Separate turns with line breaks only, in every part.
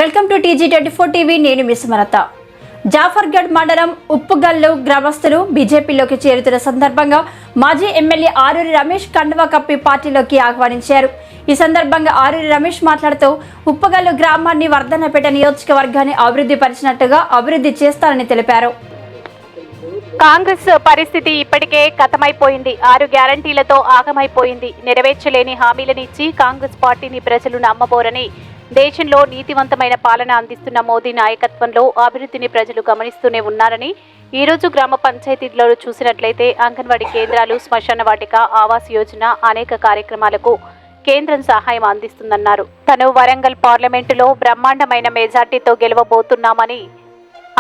Welcome to TG24 TV. నేను మీ సుమలత. జాఫర్గఢ్ మండలం ఉప్పుగల్లు గ్రామస్తులు బీజేపీలోకి చేరుతున్న సందర్భంగా మాజీ ఎమ్మెల్యే ఆరూరి రమేష్ కండువా కప్పి పార్టీలోకి ఆహ్వానించారు. ఈ సందర్భంగా ఆరూరి రమేష్ మాట్లాడుతూ ఉప్పుగల్లు గ్రామాన్ని వర్ధన్నపేట నియోజకవర్గాన్ని అభివృద్ధి పరిచినట్టుగా అభివృద్ధి చేస్తారని తెలిపారు.
కాంగ్రెస్ పరిస్థితి ఇప్పటికే కథమైపోయింది. 6 గ్యారంటీలతో ఆగమైపోయింది. నెరవేర్చలేని హామీలనిచ్చి కాంగ్రెస్ పార్టీని ప్రజలు నమ్మబోరని, దేశంలో నీతివంతమైన పాలన అందిస్తున్న మోదీ నాయకత్వంలో అభివృద్ధిని ప్రజలు గమనిస్తూనే ఉన్నారని, ఈ రోజు గ్రామ పంచాయతీల్లో చూసినట్లయితే అంగన్వాడీ కేంద్రాలు, శ్మశాన వాటిక, ఆవాస్ యోజన అనేక కార్యక్రమాలకు కేంద్రం సహాయం అందిస్తుందన్నారు. తను వరంగల్ పార్లమెంటులో బ్రహ్మాండమైన మెజార్టీతో గెలవబోతున్నామని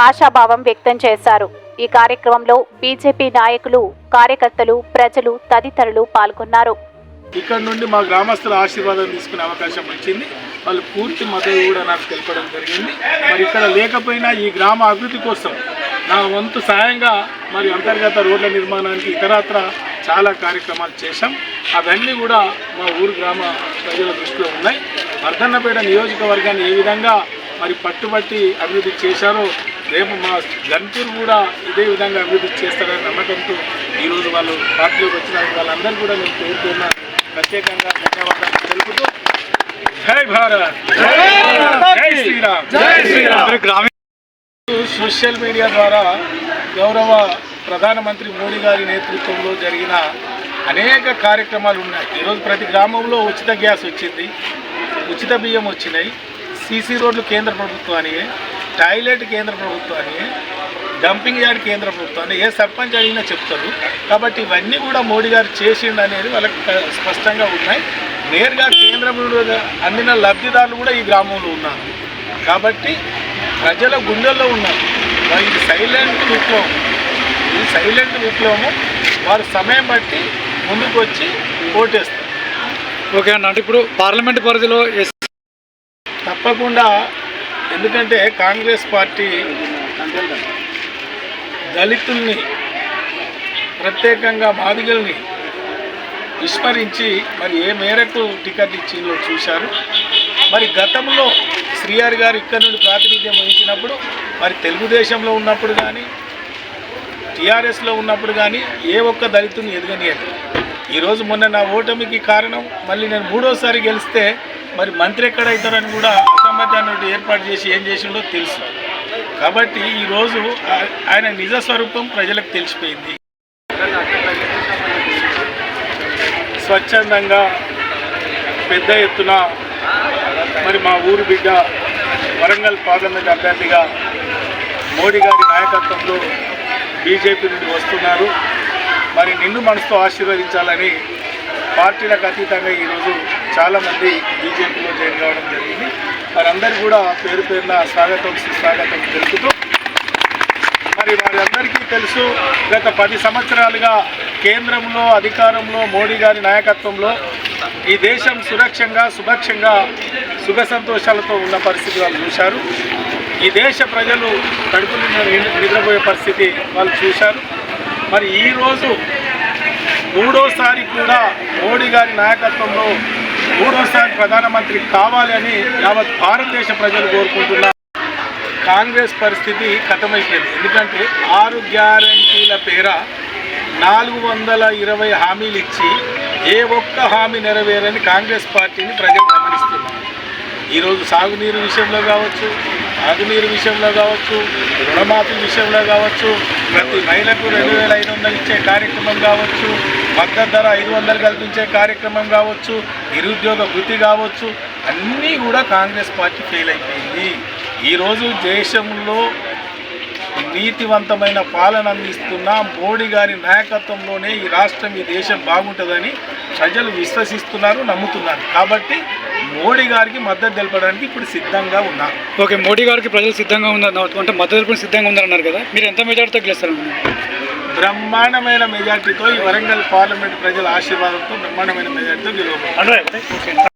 ఆశాభావం వ్యక్తం చేశారు. ఈ కార్యక్రమంలో బీజేపీ నాయకులు, కార్యకర్తలు, ప్రజలు తదితరులు పాల్గొన్నారు.
ఇక్కడ నుండి మా గ్రామస్తుల ఆశీర్వాదం తీసుకునే అవకాశం వచ్చింది. వాళ్ళు పూర్తి మద్దతు కూడా నాకు తెలపడం జరిగింది. మరి ఇక్కడ లేకపోయినా ఈ గ్రామ అభివృద్ధి కోసం నా వంతు సాయంగా మరి అంతర్గత రోడ్ల నిర్మాణానికి ఇతరత్ర చాలా కార్యక్రమాలు చేశాం. అవన్నీ కూడా మా ఊరు గ్రామ ప్రజల దృష్టిలో ఉన్నాయి. వర్ధన్నపేట నియోజకవర్గాన్ని ఏ విధంగా మరి పట్టుబట్టి అభివృద్ధి చేశారో రేపు మా గన్పూర్ కూడా ఇదే విధంగా అభివృద్ధి చేస్తారని నమ్మకంతో ఈరోజు వాళ్ళు పార్టీలోకి వచ్చిన వాళ్ళందరూ కూడా నేను పేరుతున్న ప్రత్యేకంగా ధన్యవాదాలు తెలుపుతూ జై భారత్, జై శ్రీరామ్, జై శ్రీరామ్. సోషల్ మీడియా ద్వారా గౌరవ ప్రధానమంత్రి మోడీ గారి నేతృత్వంలో జరిగిన అనేక కార్యక్రమాలు ఉన్నాయి. ఈరోజు ప్రతి గ్రామంలో ఉచిత గ్యాస్ వచ్చింది, ఉచిత బియ్యం వచ్చినాయి, సీసీ రోడ్లు కేంద్ర ప్రభుత్వానికి, టాయిలెట్ కేంద్ర ప్రభుత్వానికి, డంపింగ్ యార్డ్ కేంద్ర ప్రభుత్వాన్ని ఏ సర్పంచ్ అడిగినా చెప్తారు. కాబట్టి ఇవన్నీ కూడా మోడీ గారు చేసిండు అనేది వాళ్ళకి స్పష్టంగా ఉన్నాయి. నేరుగా కేంద్రంలో అందిన లబ్ధిదారులు కూడా ఈ గ్రామంలో ఉన్నారు. కాబట్టి ప్రజల గుండెల్లో ఉన్నారు. ఇది సైలెంట్ విప్లవం, ఈ సైలెంట్ విప్లవము వారు సమయం బట్టి ముందుకు వచ్చి ఓటేస్తారు.
ఓకే అన్న, అంటే ఇప్పుడు పార్లమెంట్ పరిధిలో
తప్పకుండా, ఎందుకంటే కాంగ్రెస్ పార్టీ దళితుల్ని, ప్రత్యేకంగా మాదిగల్ని విస్మరించి మరి ఏ మేరకు టికెట్ ఇచ్చిందో చూశారు. మరి గతంలో శ్రీహరి గారు ఇక్కడ నుండి ప్రాతినిధ్యం వహించినప్పుడు మరి తెలుగుదేశంలో ఉన్నప్పుడు కానీ టీఆర్ఎస్లో ఉన్నప్పుడు కానీ ఏ ఒక్క దళితుని ఎదగనియదు. ఈరోజు మొన్న నా ఓటమికి కారణం మళ్ళీ నేను 3వసారి గెలిస్తే మరి మంత్రి ఎక్కడవుతారని కూడా అసమ్మతాన్ని ఏర్పాటు చేసి ఏం చేసిండో తెలుసు. కాబట్టి ఈరోజు ఆయన నిజ స్వరూపం ప్రజలకు తెలిసిపోయింది. స్వచ్ఛందంగా పెద్ద ఎత్తున మరి మా ఊరు బిడ్డ వరంగల్ పార్లమెంట్ అభ్యర్థిగా మోడీ గారి నాయకత్వంలో బీజేపీ నుండి వస్తున్నారు. మరి నిండు మనసుతో ఆశీర్వదించాలని పార్టీలకు అతీతంగా ఈరోజు చాలామంది బీజేపీలో జాయిన్ కావడం జరిగింది. వారందరూ కూడా పేరు పేరున స్వాగతం సుస్వాగతం తెలుపుతూ, మరి వారందరికీ తెలుసు గత 10 సంవత్సరాలుగా కేంద్రంలో అధికారంలో మోడీ గారి నాయకత్వంలో ఈ దేశం సురక్షంగా సుభక్షంగా సుఖ సంతోషాలతో ఉన్న పరిస్థితి వాళ్ళు చూశారు. ఈ దేశ ప్రజలు కడుపు నిద్రపోయే పరిస్థితి వాళ్ళు చూశారు. మరి ఈరోజు 3వసారి కూడా మోడీ గారి నాయకత్వంలో 3వసారి ప్రధానమంత్రి కావాలి అని యావత్ భారతదేశ ప్రజలు కోరుకుంటున్నారు. కాంగ్రెస్ పరిస్థితి కథమైపోయింది. ఎందుకంటే 6 గ్యారంటీల పేర 420 హామీలు ఇచ్చి ఏ ఒక్క హామీ నెరవేరని కాంగ్రెస్ పార్టీని ప్రజలు గమనిస్తున్నారు. ఈరోజు సాగునీరు విషయంలో కావచ్చు, తాగునీరు విషయంలో కావచ్చు, రుణమాఫీ విషయంలో కావచ్చు, ప్రతి మహిళకు 2500 ఇచ్చే కార్యక్రమం కావచ్చు, మద్దతు ధర 500 కల్పించే కార్యక్రమం కావచ్చు, నిరుద్యోగ వృత్తి కావచ్చు, అన్నీ కూడా కాంగ్రెస్ పార్టీ ఫెయిల్ అయిపోయింది. ఈరోజు దేశంలో నీతివంతమైన పాలన అందిస్తున్న మోడీ గారి నాయకత్వంలోనే ఈ రాష్ట్రం, ఈ దేశం బాగుంటుందని ప్రజలు విశ్వసిస్తున్నారు, నమ్ముతున్నారు. కాబట్టి మోడీ గారికి మద్దతు తెలపడానికి ఇప్పుడు సిద్ధంగా ఉన్నారు.
ఓకే, మోడీ గారికి ప్రజలు సిద్ధంగా ఉన్నారు అంటే మద్దతు తెలపడానికి సిద్ధంగా ఉన్నారన్నారు కదా, మీరు ఎంత మెజార్టీతో గెలుస్తారు?
బ్రహ్మాండమైన మెజార్టీతో ఈ వరంగల్ పార్లమెంట్ ప్రజల ఆశీర్వాదంతో బ్రహ్మాండమైన మెజార్టీతో గెలవబోతున్నారు.